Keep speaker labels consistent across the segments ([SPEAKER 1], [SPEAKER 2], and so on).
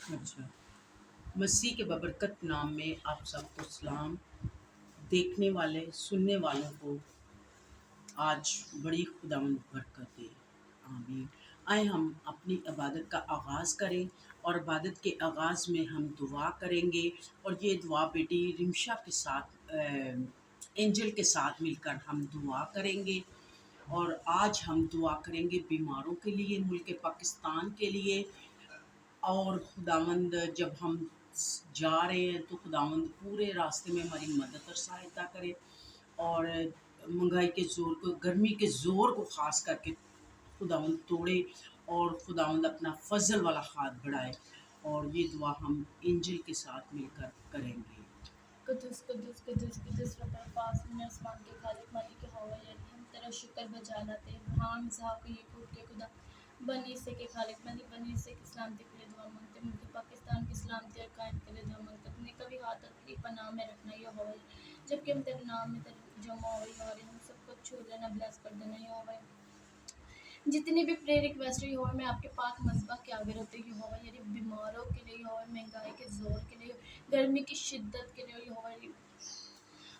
[SPEAKER 1] اچھا، مسیح کے ببرکت نام میں آپ سب کو سلام۔ دیکھنے والے سننے والوں کو آج بڑی خداوند برکت دے، آمین۔ آئے ہم اپنی عبادت کا آغاز کریں، اور عبادت کے آغاز میں ہم دعا کریں گے، اور یہ دعا بیٹی رمشا کے ساتھ اینجل کے ساتھ مل کر ہم دعا کریں گے۔ اور آج ہم دعا کریں گے بیماروں کے لیے، ملک پاکستان کے لیے، اور خداوند جب ہم جا رہے ہیں تو خداوند پورے راستے میں ہماری مدد اور سہایتا کرے، اور مہنگائی کے زور کو، گرمی کے زور کو خاص کر کے خداوند توڑے، اور خداوند اپنا فضل والا ہاتھ بڑھائے، اور یہ دعا ہم انجل کے ساتھ مل کر کریں گے۔
[SPEAKER 2] قدس قدس قدس قدس رب الفاظ من آسمان کے خالق مالک کے ہوا یعنی ہم تیرا شکر بجا لاتے ہیں، ہم صاحب یہ کوٹ کے خدا بنی سے کے خالق بنی سے کی سلامتی کے لیے دعا مانگتے ہیں، ملک پاکستان کی سلامتی اور قائم کے لیے دعا مانگتے ہیں، اپنے کبھی ہاتھ اپنی پناہ میں رکھنا یہ ہوا جب کہ ہم تیرے نام میں تیرے جمع ہوئی ہمارے ہم سب کو چھو لینا، بلیس کر دینا یہ ہوا جتنی بھی پریئر ریکویسٹ ہوئی ہو میں آپ کے پاک مذبح کے آگے رہتے ہی ہوا یعنی بیماروں کے لیے ہوا، مہنگائی کے زور کے لیے، گرمی کی شدت کے لیے ہوا،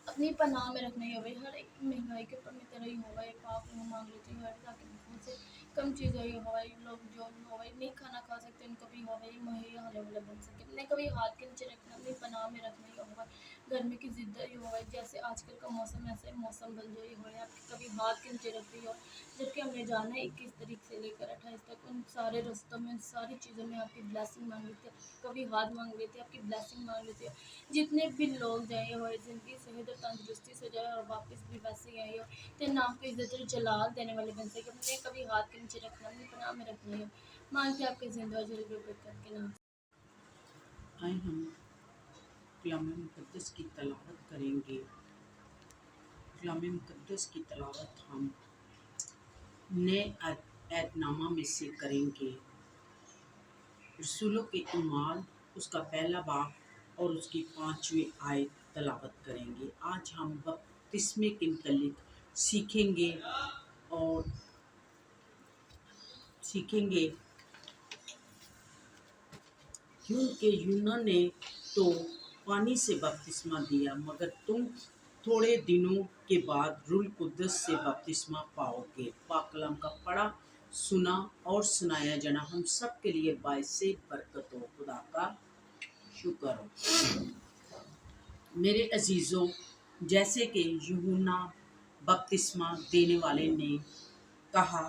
[SPEAKER 2] اپنی پناہ میں رکھنا ہی ہوگا، ہر ایک مہنگائی کے اوپر میں تیرا ہی ہوگا، یہ پاک میں مانگ لیتی ہوں تاکہ بہت سے کم چیزیں ہی ہوگا، لوگ جو ہوگا نہیں کھانا کھا سکتے ان کو بھی ہوگا یہ مہیا ہونے بن سکے، اپنے کبھی ہاتھ کے نیچے رکھنا، اپنی پناہ میں رکھنا ہی ہوگا، گرمی کی زدہ ہی ہوگا، جیسے آج کل کا موسم ایسے موسم بن جائے ہو آپ کبھی ہاتھ کے نیچے رکھتی ہو، جبکہ ہم نے جانا ہے 21 تاریخ سے لے کر 28 تک، ان سارے رستوں میں ان ساری چیزوں میں آپ کی بلیسنگ مانگ لیتے ہیں، کبھی ہاتھ مانگ لیتے ہیں آپ کی بلیسنگ مانگ لیتے ہیں، جتنے بھی لوگ جائے ہوئے زندگی صحت اور تندرستی سے جائے اور واپس بھی ویسے ہی آئے ہو تو نام کو عزت اور جلال دینے والے بن سکے، اپنے کبھی ہاتھ کے نیچے رکھنا، اپنی پناہ میں رکھنا ہے، مانگتے آپ کے زندہ اور جلد برکت کے نام سے۔
[SPEAKER 1] آئے ہم کلام مقدس کی تلاوت کریں گے۔ کلام مقدس کی تلاوت ہم نئے عہد نامہ میں سے کریں گے۔ رسولوں کے اعمال اس کا پہلا باب اور اس کی 5ویں آیت تلاوت کریں گے۔ آج ہم بپتسمے کے متعلق سیکھیں گے، اور سیکھیں گے کیونکہ یونا نے تو پانی سے بپتسمہ دیا، مگر تم تھوڑے دنوں کے بعد روح القدس سے بپتسمہ پاؤ گے۔ پاک کلام کا پڑھا، سنا اور سنایا جانا ہم سب کے لیے باعث برکت ہو۔ خدا کا شکر ہو۔ میرے عزیزوں، جیسے کہ یوحنا بپتسمہ دینے والے نے کہا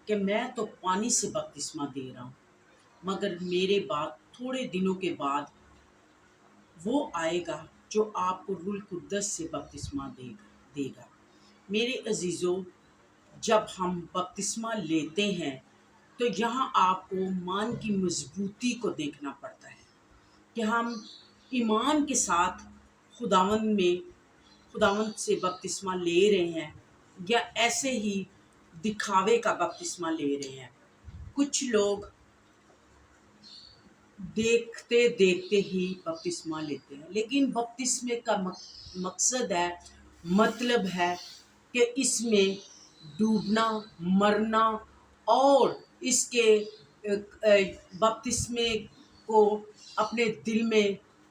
[SPEAKER 1] کہ میں تو پانی سے بپتسمہ دے رہا ہوں، مگر میرے بعد تھوڑے دنوں کے بعد وہ آئے گا جو آپ کو روح القدس سے بپتسمہ دے گا۔ میرے عزیزوں، جب ہم بپتسمہ لیتے ہیں تو یہاں آپ کو ایمان کی مضبوطی کو دیکھنا پڑتا ہے کہ ہم ایمان کے ساتھ خداوند سے بپتسمہ لے رہے ہیں، یا ایسے ہی دکھاوے کا بپتسمہ لے رہے ہیں۔ کچھ لوگ دیکھتے دیکھتے ہی بپتسمہ لیتے ہیں، لیکن بپتسمے کا مقصد ہے، مطلب ہے کہ اس میں ڈوبنا، مرنا، اور اس کے بپتسمے کو اپنے دل میں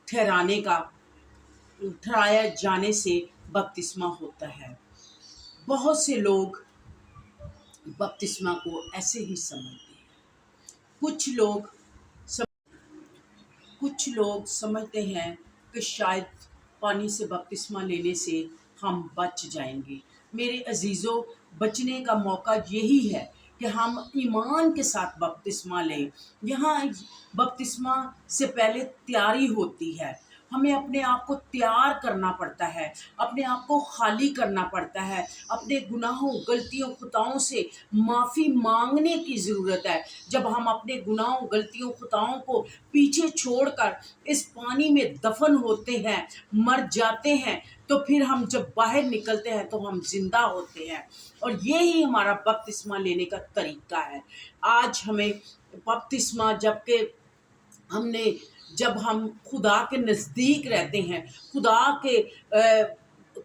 [SPEAKER 1] ٹھہرایا جانے سے بپتسمہ ہوتا ہے۔ بہت سے لوگ بپتسمہ کو ایسے ہی سمجھتے ہیں۔ کچھ لوگ سمجھتے ہیں کہ شاید پانی سے بپتسمہ لینے سے ہم بچ جائیں گے۔ میرے عزیزوں، بچنے کا موقع یہی ہے کہ ہم ایمان کے ساتھ بپتسمہ لیں۔ یہاں بپتسمہ سے پہلے تیاری ہوتی ہے، ہمیں اپنے آپ کو تیار کرنا پڑتا ہے، اپنے آپ کو خالی کرنا پڑتا ہے، اپنے گناہوں، غلطیوں، خطاؤں سے معافی مانگنے کی ضرورت ہے۔ جب ہم اپنے گناہوں، غلطیوں، خطاؤں کو پیچھے چھوڑ کر اس پانی میں دفن ہوتے ہیں، مر جاتے ہیں، تو پھر ہم جب باہر نکلتے ہیں تو ہم زندہ ہوتے ہیں، اور یہی ہمارا بپتسمہ لینے کا طریقہ ہے۔ آج ہمیں بپتسمہ جب ہم خدا کے نزدیک رہتے ہیں، خدا کے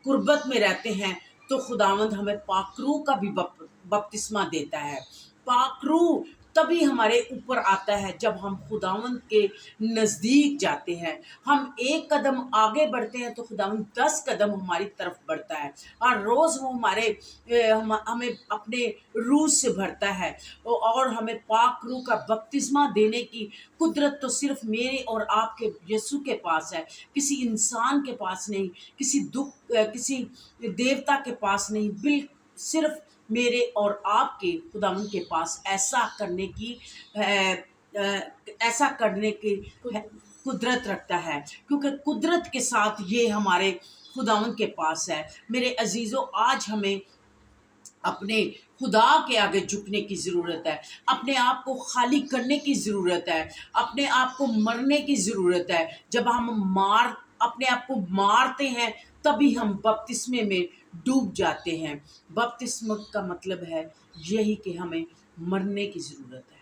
[SPEAKER 1] قربت میں رہتے ہیں، تو خداوند ہمیں پاک روح کا بھی بپتسمہ دیتا ہے۔ پاک روح तभी हमारे ऊपर आता है जब हम खुदावंद के नज़दीक जाते हैं। हम एक कदम आगे बढ़ते हैं तो खुदावंद 10 कदम हमारी तरफ बढ़ता है। और रोज़ वो हमें अपने रूह से भरता है और हमें पाक रूह का बपतिस्मा देने की कुदरत तो सिर्फ मेरे और आपके यीशु के पास है, किसी इंसान के पास नहीं, किसी देवता के पास नहीं, सिर्फ मेरे और आपके खुदावंद के पास ऐसा करने की कुदरत रखता है, क्योंकि कुदरत के साथ ये हमारे खुदावंद के पास है। मेरे अजीज़ों, आज हमें अपने खुदा के आगे झुकने की ज़रूरत है, अपने आप को खाली करने की ज़रूरत है, अपने आप को मरने की ज़रूरत है। जब हम अपने आप को मारते हैं तभी हम बपतिस्मे में डूब जाते हैं। बपतिस्मा का मतलब है यही कि हमें मरने की ज़रूरत है।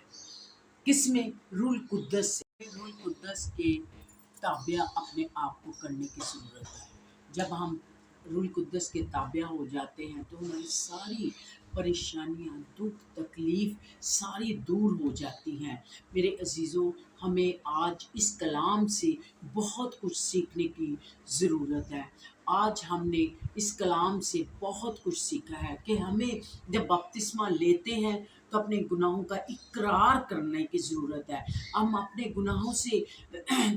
[SPEAKER 1] किसमें? रूह कुद्दस से। रूह कुद्दस के ताबिया अपने आप को करने की ज़रूरत है। जब हम रूह कुद्दस के ताबिया हो जाते हैं तो हमारी सारी परेशानियां, दुख, तकलीफ सारी दूर हो जाती हैं। मेरे अजीज़ों, हमें आज इस कलाम से बहुत कुछ सीखने की ज़रूरत है। आज हमने इस कलाम से बहुत कुछ सीखा है कि हमें जब बपतिस्मा लेते हैं तो अपने गुनाहों का इकरार करने की ज़रूरत है। हम अपने गुनाहों से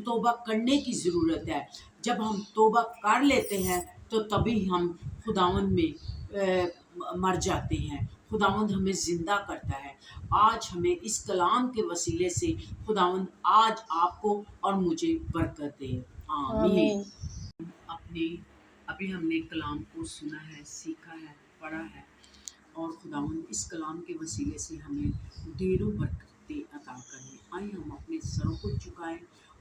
[SPEAKER 1] तौबा करने की ज़रूरत है। जब हम तौबा कर लेते हैं तो तभी हम खुदावंद में मर जाते हैं। खुदावंद हमें ज़िंदा करता है। आज हमें इस कलाम के वसीले से खुदावंद आज आपको और मुझे बरकत दे। आमीन। अपने अभी हमने कलाम को सुना है, सीखा है, पढ़ा है और खुदावंद इस कलाम के वसीले से हमें ढेरों बरकतें अता करें। आइए हम अपने सरों को झुकाएं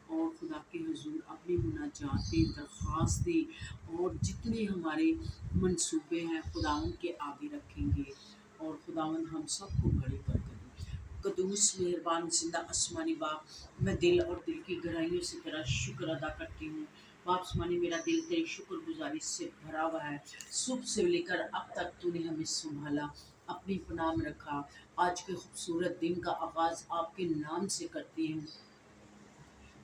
[SPEAKER 1] और खुदा के हुजूर अपनी मुनाजातें, दरख्वास्तें और जितने हमारे मंसूबे हैं खुदावंद के आगे रखेंगे और खुदावंद हम सबको बड़ी बरकत दे। कदूस मेहरबान जिंदा आसमानी बाप, मैं दिल और दिल की गहराइयों से तेरा शुक्र अदा करती हूँ। बाप आसमानी, मेरा दिल तेरी शुक्रगुजारी से भरा हुआ है। सुबह से लेकर अब तक तूने हमें संभाला, अपनी पनाह में रखा। आज के खूबसूरत दिन का आगाज़ आपके नाम से करती हूँ,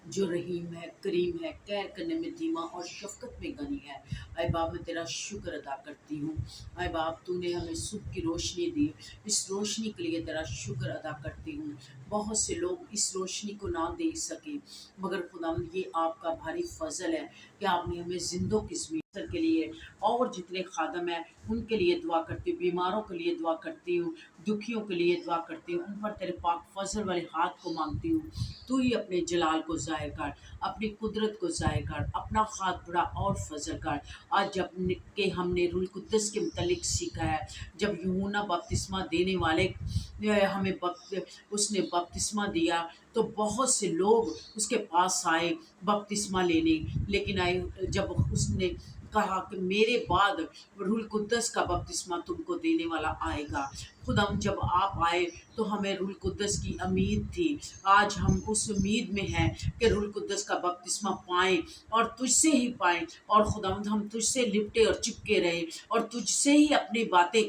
[SPEAKER 1] जो रहीम है, करीम है, कहर करने में धीमा और शफकत में गनी है। आए बाप, मैं तेरा शुक्र अदा करती हूँ। आए बाप, तूने हमें सुबह की रोशनी दी, इस रोशनी के लिए तेरा शुक्र अदा करती हूँ। बहुत से लोग इस रोशनी को ना देख सके, मगर खुदावंद ये आपका भारी फजल है कि आपने हमें जिंदों किस्में के लिए और जितने खादम हैं उनके लिए दुआ करती हूँ, बीमारों के लिए दुआ करती हूँ, दुखियों के लिए दुआ करती हूँ। उन पर तेरे पाक फजल वाले हाथ को मांगती हूँ। तू ही अपने जलाल को ज़ाहिर कर, अपनी कुदरत को ज़ाहिर कर, अपना खाद बड़ा और फजल कर। आज जब के हमने रूह कुद्दस के मुतल्लिक सीखा है, जब यूहन्ना बपतिस्मा देने वाले हमें उसने बपतिस्मा दिया तो बहुत से लोग उसके पास आए बपतिस्मा लेने, लेकिन आए जब उसने कहा कि मेरे बाद रूह कुद्दस का बपतिस्मा तुमको देने वाला आएगा। खुदाम, जब आप आए तो हमें रूह कुद्दस की उम्मीद थी। आज हम उस उम्मीद में हैं कि रूह कुद्दस का बपतिस्मा पाएं और तुझसे ही पाएं, और खुदावंद हम तुझसे लिपटे और चिपके रहे और तुझसे ही अपनी बातें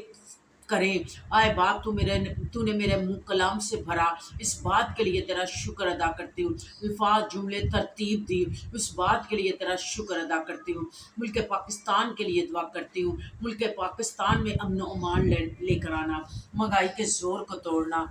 [SPEAKER 1] करें। आए बाप, तूने मेरे मुंह कलाम से भरा, इस बात के लिए तेरा शुक्र अदा करती हूँ। अल्फाज, जुमले तरतीब दी, उस बात के लिए तेरा शुक्र अदा करती हूँ। मुल्क पाकिस्तान के लिए दुआ करती हूँ। मुल्क पाकिस्तान में अमन अमान लेकर आना, महंगाई के ज़ोर को तोड़ना।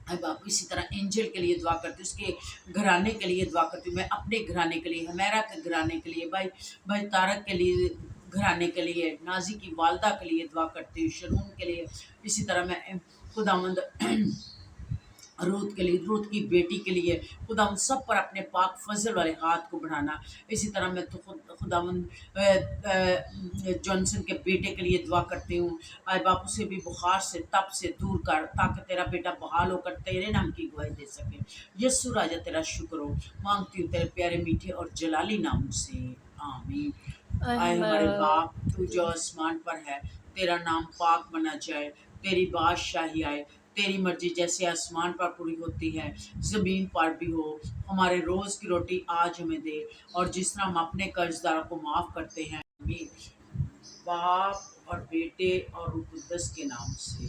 [SPEAKER 1] अरे बाप, इसी तरह एंजल के लिए दुआ करती हूँ, उसके घराने के लिए दुआ करती हूँ, मैं अपने घराने के लिए, हमेरा के घराने के लिए, भाई तारक के लिए घराने के लिए, नाजी की वालदा के लिए दुआ करती हूँ, शरून के लिए। इसी तरह मैं खुदावंद रूत के लिए, रूत की बेटी के लिए खुदा उन सब पर अपने पाक फजल वाले हाथ को बढ़ाना। इसी तरह मैं तो खुदावंद जॉनसन के बेटे के लिए दुआ करती हूँ। आए बाप, उसे भी बुखार से, तप से दूर कर, ताकि तेरा बेटा बहाल होकर तेरे नाम की गवाही दे सके। यस्सु राजा, तेरा शुक्र हो, मांगती हूँ तेरे प्यारे मीठे और जलाली नाम से, आमीन। आए हमारे बाप, तू जो आसमान पर है, तेरा नाम पाक बना जाए, तेरी बादशाही आए, तेरी मर्जी जैसे आसमान पर पूरी होती है ज़मीन पर भी हो। हमारे रोज़ की रोटी आज हमें दे, और जिस तरह हम अपने कर्जदारों को माफ़ करते हैं। आमीन। बाप और बेटे और रूह कुद्दस के नाम से।